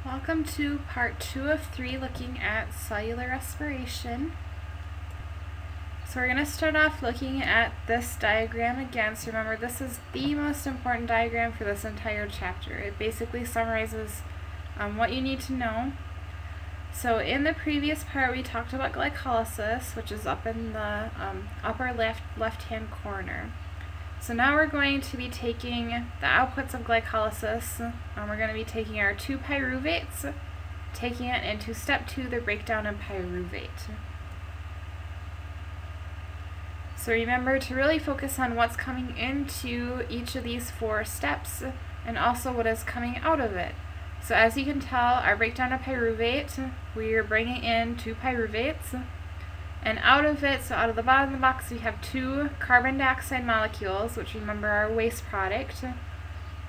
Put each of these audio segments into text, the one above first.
Welcome to part 2 of 3 looking at cellular respiration. So we're going to start off looking at this diagram again. So remember, this is the most important diagram for this entire chapter. It basically summarizes what you need to know. So in the previous part we talked about glycolysis, which is up in the upper left-hand corner. So now we're going to be taking the outputs of glycolysis. We're going to be taking our 2 pyruvates, taking it into step 2, the breakdown of pyruvate. So remember to really focus on what's coming into each of these 4 steps and also what is coming out of it. So as you can tell, our breakdown of pyruvate, we are bringing in 2 pyruvates. And out of it, so out of the bottom of the box, we have 2 carbon dioxide molecules, which remember are a waste product.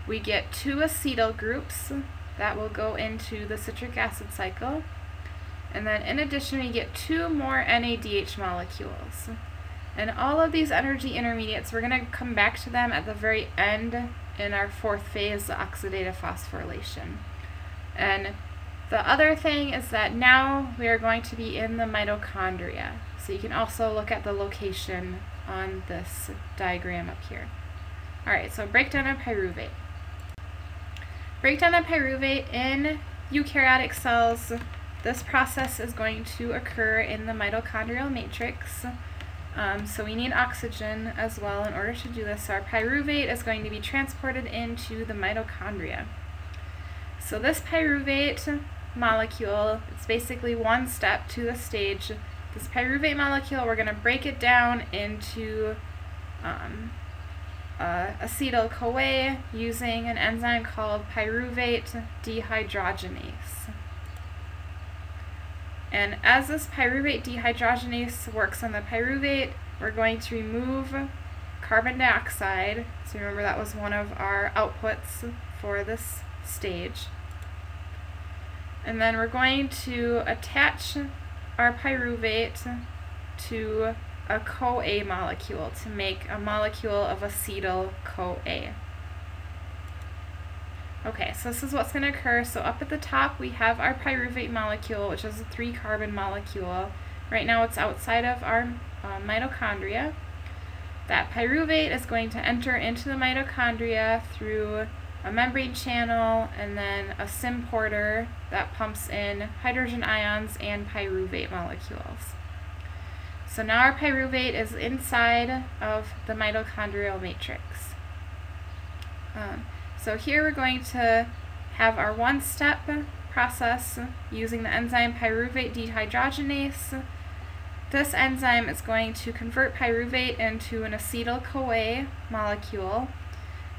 We get 2 acetyl groups that will go into the citric acid cycle. And then in addition, we get 2 more NADH molecules. And all of these energy intermediates, we're going to come back to them at the very end in our 4th phase, the oxidative phosphorylation. And the other thing is that now we are going to be in the mitochondria. So you can also look at the location on this diagram up here. Alright, so breakdown of pyruvate. Breakdown of pyruvate in eukaryotic cells, this process is going to occur in the mitochondrial matrix. So we need oxygen as well in order to do this. So our pyruvate is going to be transported into the mitochondria. So this pyruvate molecule, it's basically one step to the stage. This pyruvate molecule, we're going to break it down into acetyl-CoA using an enzyme called pyruvate dehydrogenase. And as this pyruvate dehydrogenase works on the pyruvate, we're going to remove carbon dioxide. So remember, that was one of our outputs for this stage. And then we're going to attach our pyruvate to a CoA molecule to make a molecule of acetyl-CoA. Okay, so this is what's going to occur. So up at the top we have our pyruvate molecule, which is a 3-carbon molecule. Right now it's outside of our mitochondria. That pyruvate is going to enter into the mitochondria through a membrane channel and then a symporter that pumps in hydrogen ions and pyruvate molecules. So now our pyruvate is inside of the mitochondrial matrix. So here we're going to have our one-step process using the enzyme pyruvate dehydrogenase. This enzyme is going to convert pyruvate into an acetyl-CoA molecule.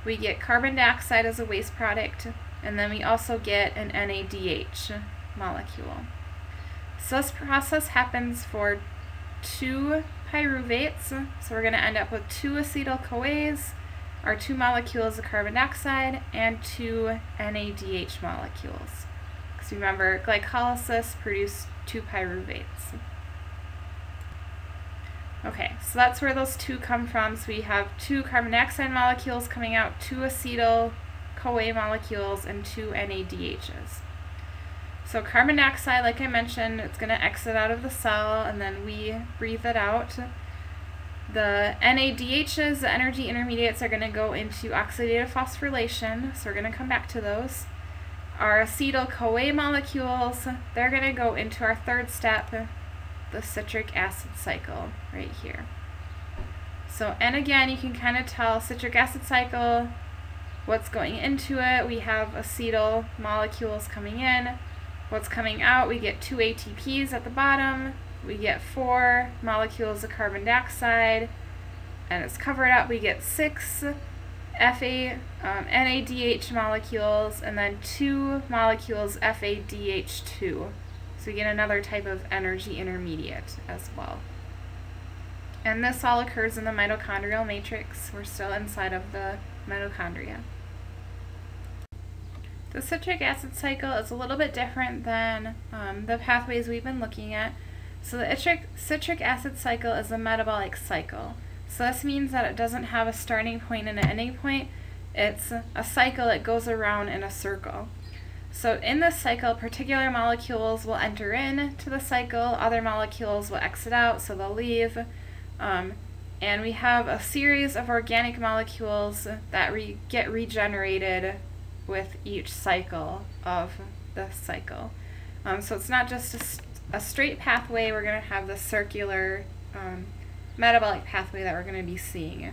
We get carbon dioxide as a waste product, and then we also get an NADH molecule. So this process happens for 2 pyruvates, so we're going to end up with 2 acetyl-CoAs, our 2 molecules of carbon dioxide, and 2 NADH molecules. Because remember, glycolysis produced 2 pyruvates. Okay, so that's where those 2 come from. So we have 2 carbon dioxide molecules coming out, 2 acetyl-CoA molecules, and 2 NADHs. So carbon dioxide, like I mentioned, it's going to exit out of the cell, and then we breathe it out. The NADHs, the energy intermediates, are going to go into oxidative phosphorylation, so we're going to come back to those. Our acetyl-CoA molecules, they're going to go into our 3rd step, the citric acid cycle right here. So, and again, you can kind of tell citric acid cycle, what's going into it. We have acetyl molecules coming in. What's coming out, we get 2 ATPs at the bottom. We get 4 molecules of carbon dioxide, and it's covered up. We get 6 NADH molecules, and then 2 molecules FADH2. So we get another type of energy intermediate as well. And this all occurs in the mitochondrial matrix. We're still inside of the mitochondria. The citric acid cycle is a little bit different than the pathways we've been looking at. So the citric acid cycle is a metabolic cycle. So this means that it doesn't have a starting point and an ending point. It's a cycle that goes around in a circle. So in this cycle, particular molecules will enter into the cycle, other molecules will exit out, so they'll leave. And we have a series of organic molecules that get regenerated with each cycle of the cycle. So it's not just a straight pathway, we're going to have the circular metabolic pathway that we're going to be seeing.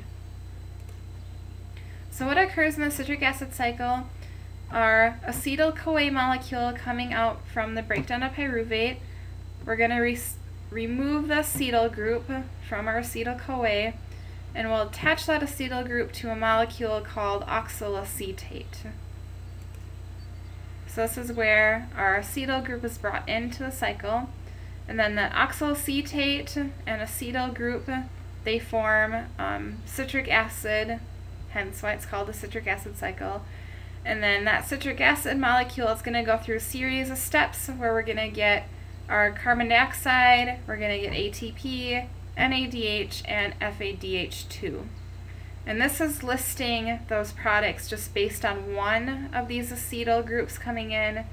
So what occurs in the citric acid cycle are acetyl-CoA molecule coming out from the breakdown of pyruvate. We're going to remove the acetyl group from our acetyl-CoA, and we'll attach that acetyl group to a molecule called oxaloacetate. So this is where our acetyl group is brought into the cycle, and then the oxaloacetate and acetyl group, they form citric acid, hence why it's called the citric acid cycle. And then that citric acid molecule is going to go through a series of steps where we're going to get our carbon dioxide, we're going to get ATP, NADH, and FADH2. And this is listing those products just based on one of these acetyl groups coming in.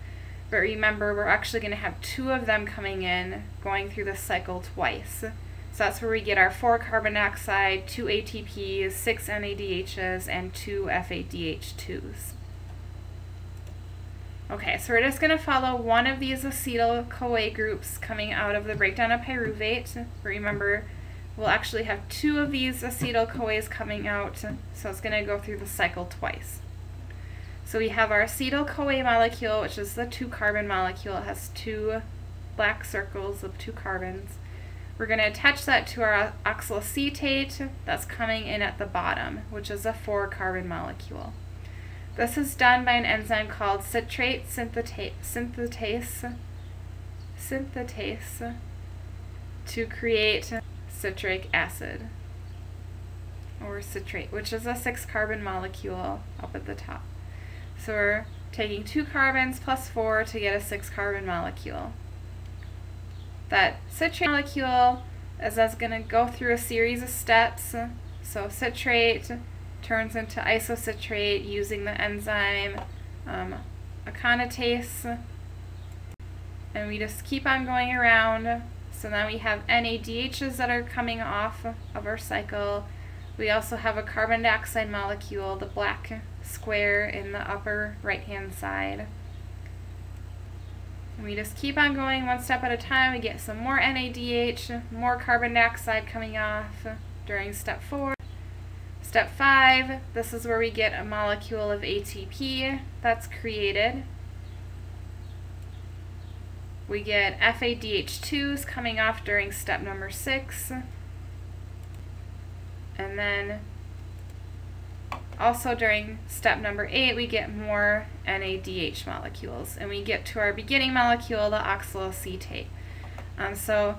But remember, we're actually going to have two of them coming in, going through the cycle twice. So that's where we get our 4 carbon dioxide, 2 ATPs, 6 NADHs, and 2 FADH2s. Okay, so we're just going to follow one of these acetyl-CoA groups coming out of the breakdown of pyruvate. Remember, we'll actually have 2 of these acetyl-CoAs coming out, so it's going to go through the cycle twice. So we have our acetyl-CoA molecule, which is the 2-carbon molecule. It has 2 black circles of 2 carbons. We're going to attach that to our oxaloacetate that's coming in at the bottom, which is a 4-carbon molecule. This is done by an enzyme called citrate synthetase to create citric acid, or citrate, which is a 6-carbon molecule up at the top. So we're taking 2 carbons plus 4 to get a 6-carbon molecule. That citrate molecule is going to go through a series of steps. So citrate turns into isocitrate using the enzyme aconitase, and we just keep on going around. So now we have NADHs that are coming off of our cycle. We also have a carbon dioxide molecule, the black square in the upper right hand side. And we just keep on going one step at a time. We get some more NADH, more carbon dioxide coming off during step 4. Step 5, this is where we get a molecule of ATP that's created. We get FADH2s coming off during step number 6. And then also during step number 8, we get more NADH molecules. And we get to our beginning molecule, the oxaloacetate. So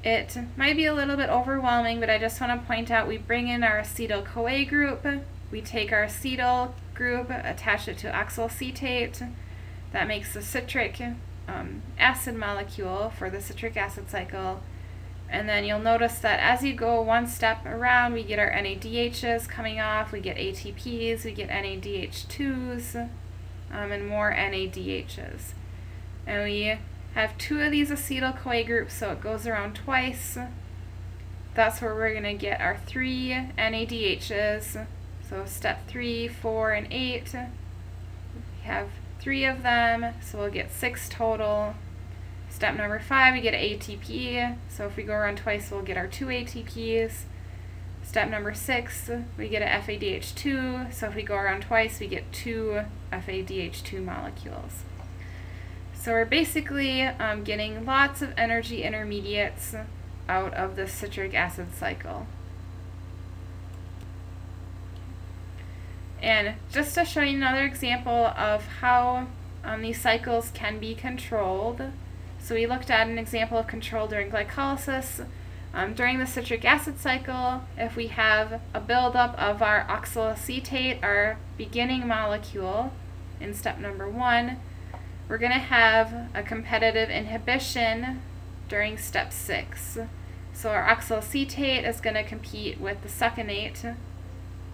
it might be a little bit overwhelming, but I just want to point out we bring in our acetyl-CoA group, we take our acetyl group, attach it to oxaloacetate. That makes the citric acid molecule for the citric acid cycle. And then you'll notice that as you go one step around, we get our NADHs coming off, we get ATPs, we get NADH2s, and more NADHs. And we have 2 of these acetyl-CoA groups, so it goes around twice. That's where we're going to get our 3 NADHs. So step 3, 4, and 8. We have 3 of them, so we'll get 6 total. Step number 5, we get an ATP. So if we go around twice, we'll get our 2 ATPs. Step number 6, we get an FADH2. So if we go around twice, we get 2 FADH2 molecules. So we're basically getting lots of energy intermediates out of the citric acid cycle. And just to show you another example of how these cycles can be controlled. So we looked at an example of control during glycolysis. During the citric acid cycle, if we have a buildup of our oxaloacetate, our beginning molecule, in step number 1, we're going to have a competitive inhibition during step 6. So our oxaloacetate is going to compete with the succinate.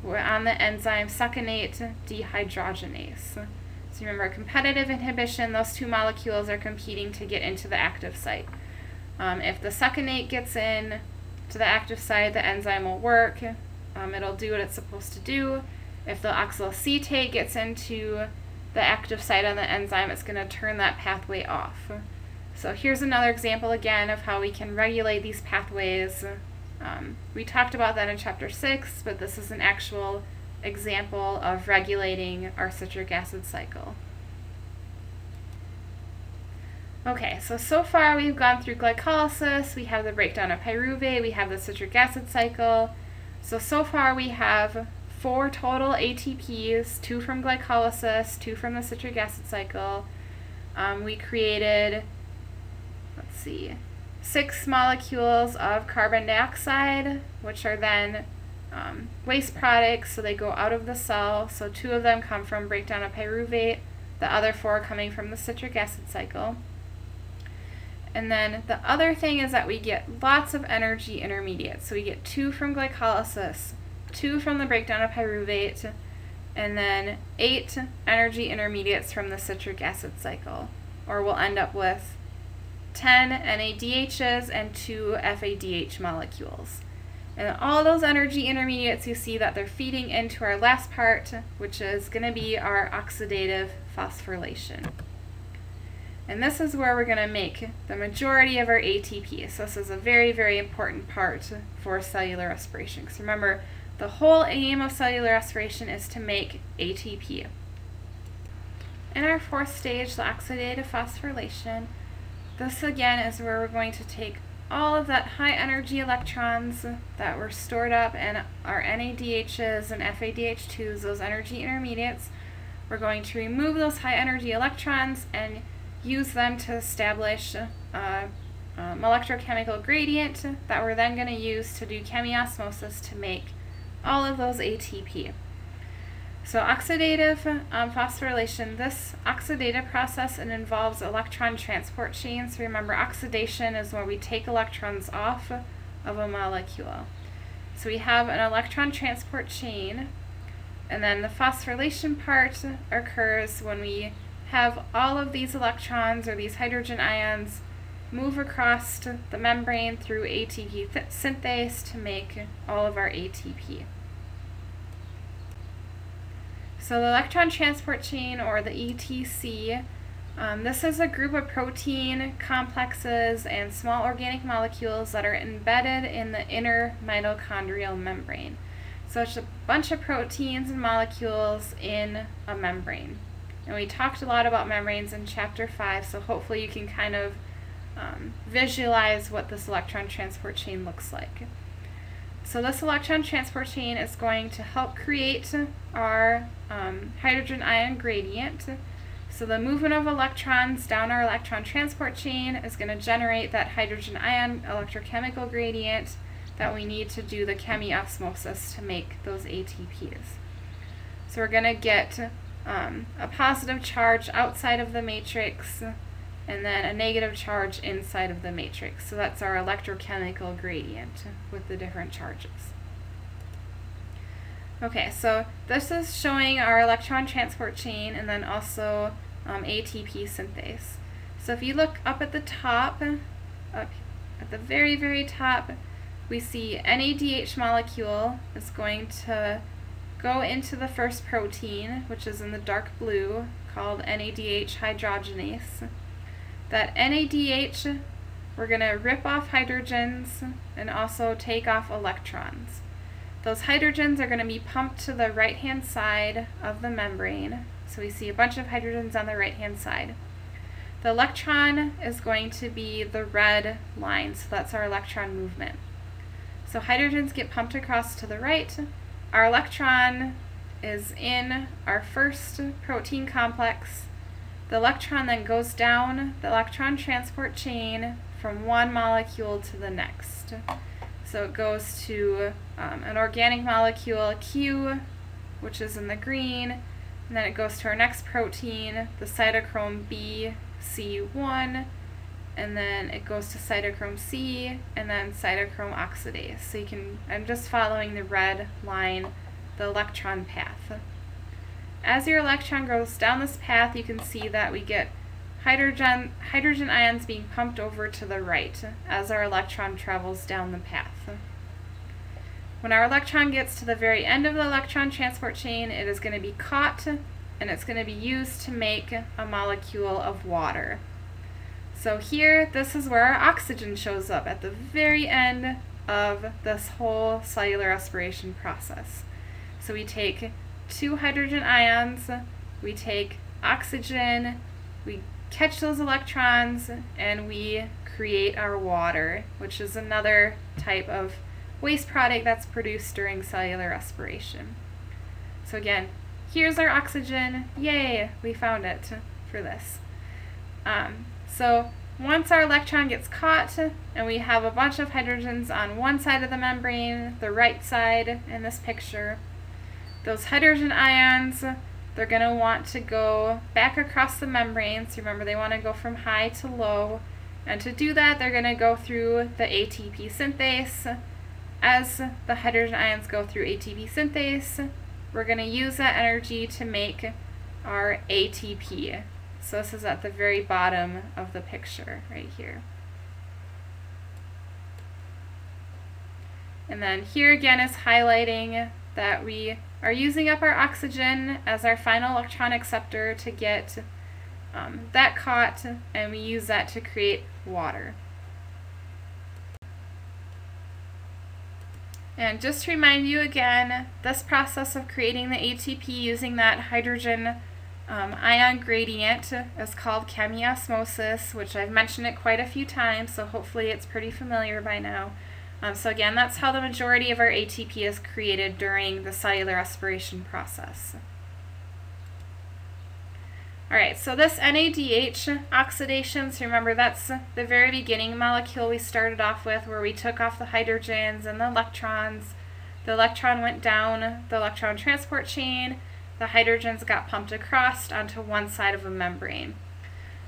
We're on the enzyme succinate dehydrogenase. So remember, competitive inhibition, those two molecules are competing to get into the active site. If the succinate gets in to the active site, the enzyme will work. It'll do what it's supposed to do. If the oxaloacetate gets into the active site on the enzyme, it's going to turn that pathway off. So here's another example again of how we can regulate these pathways. We talked about that in chapter 6, but this is an actual example of regulating our citric acid cycle. Okay, so far we've gone through glycolysis, we have the breakdown of pyruvate, we have the citric acid cycle. So far we have 4 total ATPs, 2 from glycolysis, 2 from the citric acid cycle. We created, 6 molecules of carbon dioxide, which are then waste products, so they go out of the cell. So 2 of them come from breakdown of pyruvate, the other 4 coming from the citric acid cycle. And then the other thing is that we get lots of energy intermediates. So we get 2 from glycolysis, 2 from the breakdown of pyruvate, and then 8 energy intermediates from the citric acid cycle. Or we'll end up with 10 NADHs and 2 FADH molecules. And all those energy intermediates, you see that they're feeding into our last part, which is going to be our oxidative phosphorylation. And this is where we're going to make the majority of our ATP. So this is a very, very important part for cellular respiration. Because remember, the whole aim of cellular respiration is to make ATP. In our 4th stage, the oxidative phosphorylation, this again is where we're going to take all of that high energy electrons that were stored up in our NADHs and FADH2s, those energy intermediates. We're going to remove those high energy electrons and use them to establish a electrochemical gradient that we're then going to use to do chemiosmosis to make all of those ATP. So oxidative phosphorylation, this oxidative process, it involves electron transport chains. So remember, oxidation is where we take electrons off of a molecule. So we have an electron transport chain, and then the phosphorylation part occurs when we have all of these electrons or these hydrogen ions move across the membrane through ATP synthase to make all of our ATP. So the electron transport chain, or the ETC, this is a group of protein complexes and small organic molecules that are embedded in the inner mitochondrial membrane. So it's a bunch of proteins and molecules in a membrane. And we talked a lot about membranes in chapter 5, so hopefully you can kind of visualize what this electron transport chain looks like. So this electron transport chain is going to help create our hydrogen ion gradient. So the movement of electrons down our electron transport chain is going to generate that hydrogen ion electrochemical gradient that we need to do the chemiosmosis to make those ATPs. So we're going to get a positive charge outside of the matrix and then a negative charge inside of the matrix. So that's our electrochemical gradient with the different charges. Okay, so this is showing our electron transport chain and then also ATP synthase. So if you look up at the top, up at the very, very top, we see NADH molecule is going to go into the first protein, which is in the dark blue, called NADH hydrogenase. That NADH, we're going to rip off hydrogens and also take off electrons. Those hydrogens are going to be pumped to the right-hand side of the membrane. So we see a bunch of hydrogens on the right-hand side. The electron is going to be the red line, so that's our electron movement. So hydrogens get pumped across to the right. Our electron is in our first protein complex. The electron then goes down the electron transport chain from one molecule to the next. So it goes to an organic molecule, Q, which is in the green, and then it goes to our next protein, the cytochrome BC1, and then it goes to cytochrome C, and then cytochrome oxidase. So you can, I'm just following the red line, the electron path. as your electron goes down this path, you can see that we get hydrogen ions being pumped over to the right as our electron travels down the path. When our electron gets to the very end of the electron transport chain, it is going to be caught and it's going to be used to make a molecule of water. So here, this is where our oxygen shows up at the very end of this whole cellular respiration process. So we take 2 hydrogen ions, we take oxygen, we catch those electrons, and we create our water, which is another type of waste product that's produced during cellular respiration. So again, here's our oxygen. Yay, we found it for this. So once our electron gets caught and we have a bunch of hydrogens on one side of the membrane, the right side in this picture, those hydrogen ions, they're going to want to go back across the membrane. So remember, they want to go from high to low. And to do that, they're going to go through the ATP synthase. As the hydrogen ions go through ATP synthase, we're going to use that energy to make our ATP. So this is at the very bottom of the picture right here. And then here again is highlighting that we are using up our oxygen as our final electron acceptor to get that caught, and we use that to create water. And just to remind you again, this process of creating the ATP using that hydrogen ion gradient is called chemiosmosis, which I've mentioned it quite a few times, so hopefully it's pretty familiar by now. So again, that's how the majority of our ATP is created during the cellular respiration process. Alright, so this NADH oxidation, so remember that's the very beginning molecule we started off with, where we took off the hydrogens and the electrons. The electron went down the electron transport chain, the hydrogens got pumped across onto one side of a membrane.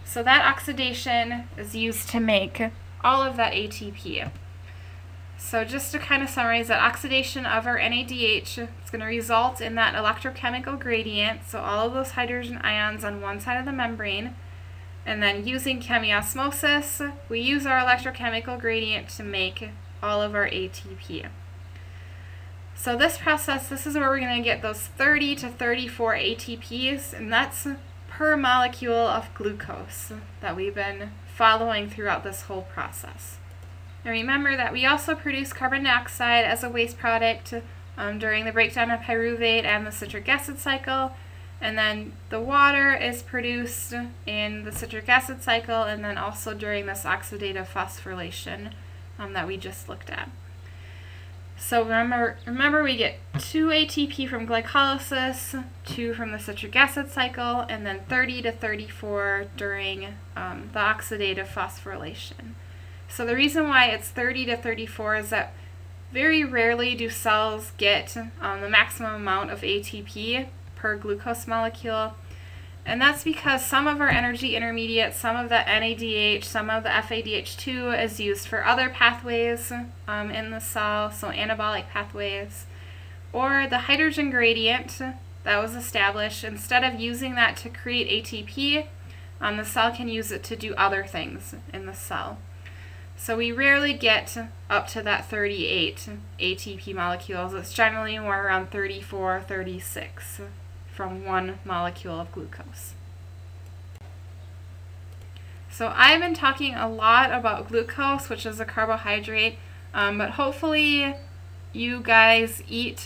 So that oxidation is used to make all of that ATP. So just to kind of summarize, that oxidation of our NADH is going to result in that electrochemical gradient, so all of those hydrogen ions on one side of the membrane. And then using chemiosmosis, we use our electrochemical gradient to make all of our ATP. So this process, this is where we're going to get those 30 to 34 ATPs, and that's per molecule of glucose that we've been following throughout this whole process. And remember that we also produce carbon dioxide as a waste product during the breakdown of pyruvate and the citric acid cycle. And then the water is produced in the citric acid cycle, and then also during this oxidative phosphorylation that we just looked at. So remember we get 2 ATP from glycolysis, 2 from the citric acid cycle, and then 30 to 34 during the oxidative phosphorylation. So the reason why it's 30 to 34 is that very rarely do cells get the maximum amount of ATP per glucose molecule. And that's because some of our energy intermediates, some of the NADH, some of the FADH2 is used for other pathways in the cell, so anabolic pathways. Or the hydrogen gradient that was established, instead of using that to create ATP, the cell can use it to do other things in the cell. So we rarely get up to that 38 ATP molecules. It's generally more around 34, 36 from one molecule of glucose. So I've been talking a lot about glucose, which is a carbohydrate, but hopefully you guys eat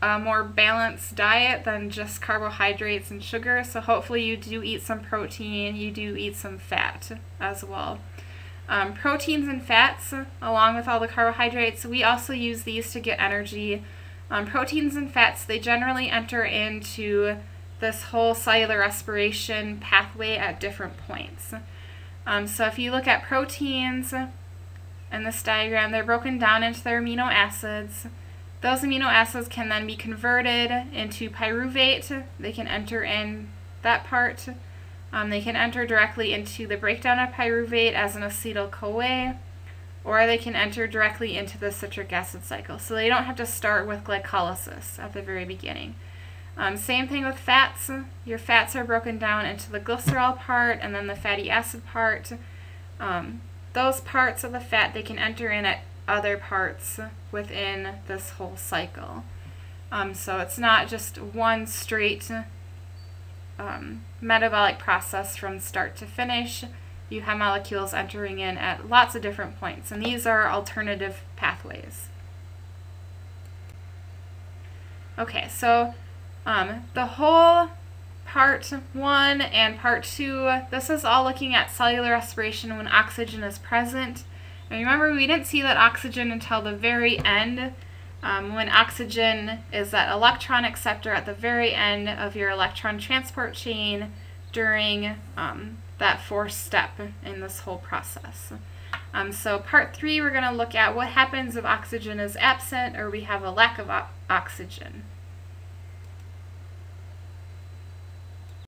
a more balanced diet than just carbohydrates and sugar. So hopefully you do eat some protein, you do eat some fat as well. Proteins and fats, along with all the carbohydrates, we also use these to get energy. Proteins and fats, they generally enter into this whole cellular respiration pathway at different points. So if you look at proteins in this diagram, they're broken down into their amino acids. Those amino acids can then be converted into pyruvate. They can enter in that part. They can enter directly into the breakdown of pyruvate as an acetyl-CoA, or they can enter directly into the citric acid cycle. So they don't have to start with glycolysis at the very beginning. Same thing with fats. Your fats are broken down into the glycerol part and then the fatty acid part. Those parts of the fat, they can enter in at other parts within this whole cycle. So it's not just one straight metabolic process from start to finish. You have molecules entering in at lots of different points, and these are alternative pathways. Okay, so the whole part 1 and part 2, this is all looking at cellular respiration when oxygen is present. And remember, we didn't see that oxygen until the very end, when oxygen is that electron acceptor at the very end of your electron transport chain during that 4th step in this whole process. So part 3, we're going to look at what happens if oxygen is absent or we have a lack of oxygen.